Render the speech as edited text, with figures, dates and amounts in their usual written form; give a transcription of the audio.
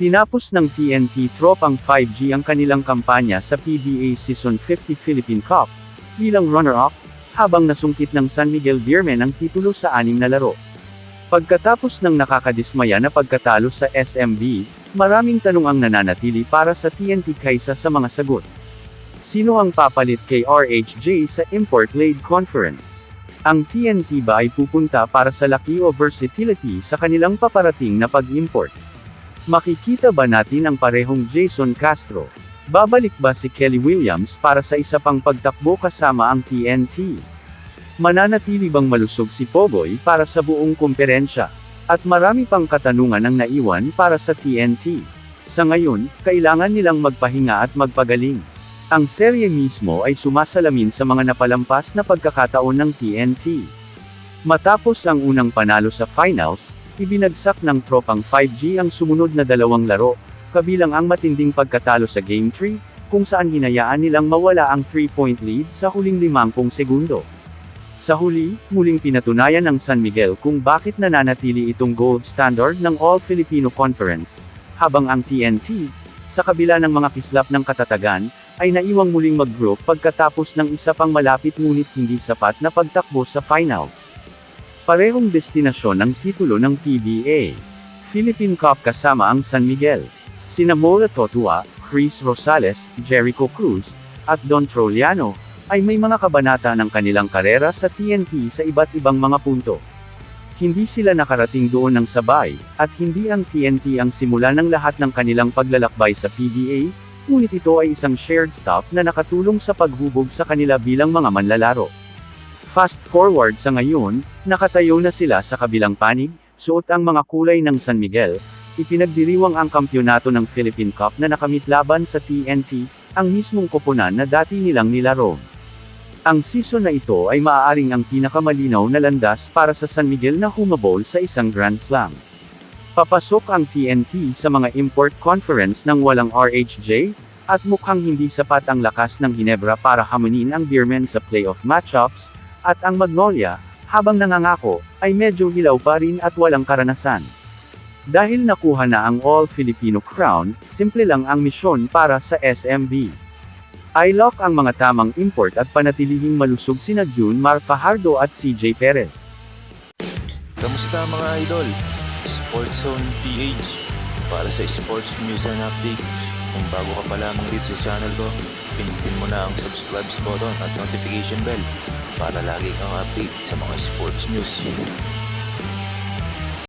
Tinapos ng TNT Tropang 5G ang kanilang kampanya sa PBA Season 50 Philippine Cup, bilang runner-up, habang nasungkit ng San Miguel Beermen ang titulo sa 6 na laro. Pagkatapos ng nakakadismaya na pagkatalo sa SMB, maraming tanong ang nananatili para sa TNT kaysa sa mga sagot. Sino ang papalit kay RHJ sa Import League Conference? Ang TNT ba ay pupunta para sa laki o versatility sa kanilang paparating na pag-import? Makikita ba natin ang parehong Jason Castro? Babalik ba si Kelly Williams para sa isa pang pagtakbo kasama ang TNT? Mananatili bang malusog si Pogoy para sa buong komperensya? At marami pang katanungan ang naiwan para sa TNT. Sa ngayon, kailangan nilang magpahinga at magpagaling. Ang serye mismo ay sumasalamin sa mga napalampas na pagkakataon ng TNT. Matapos ang unang panalo sa finals, ibinagsak ng Tropang 5G ang sumunod na 2 laro, kabilang ang matinding pagkatalo sa Game 3, kung saan hinayaan nilang mawala ang 3-point lead sa huling 50 segundo. Sa huli, muling pinatunayan ng San Miguel kung bakit nananatili itong gold standard ng All-Filipino Conference, habang ang TNT, sa kabila ng mga kislap ng katatagan, ay naiwang muling mag-group pagkatapos ng isa pang malapit ngunit hindi sapat na pagtakbo sa finals. Parehong destinasyon ng titulo ng PBA Philippine Cup kasama ang San Miguel. Sina Mola Totua, Chris Rosales, Jericho Cruz, at Don Troliano, ay may mga kabanata ng kanilang karera sa TNT sa iba't ibang mga punto. Hindi sila nakarating doon ng sabay, at hindi ang TNT ang simula ng lahat ng kanilang paglalakbay sa PBA, ngunit ito ay isang shared stop na nakatulong sa paghubog sa kanila bilang mga manlalaro. Fast forward sa ngayon, nakatayo na sila sa kabilang panig, suot ang mga kulay ng San Miguel, ipinagdiriwang ang kampyonato ng Philippine Cup na nakamit laban sa TNT, ang mismong koponan na dati nilang nilaro. Ang season na ito ay maaaring ang pinakamalinaw na landas para sa San Miguel na humabol sa isang Grand Slam. Papasok ang TNT sa mga import conference ng walang RHJ, at mukhang hindi sapat ang lakas ng Ginebra para hamunin ang Beermen sa playoff matchups, at ang Magnolia, habang nangangako, ay medyo hilaw pa rin at walang karanasan. Dahil nakuha na ang All-Filipino crown, simple lang ang misyon para sa SMB. I-lock ang mga tamang import at panatilihing malusog sina June Mar Fajardo at CJ Perez. Kamusta mga idol? Sports Zone PH para sa sports news and update. Kung bago ka pa lamang dito sa channel ko, pindutin mo na ang subscribe button at notification bell para lagi kang update sa mga sports news.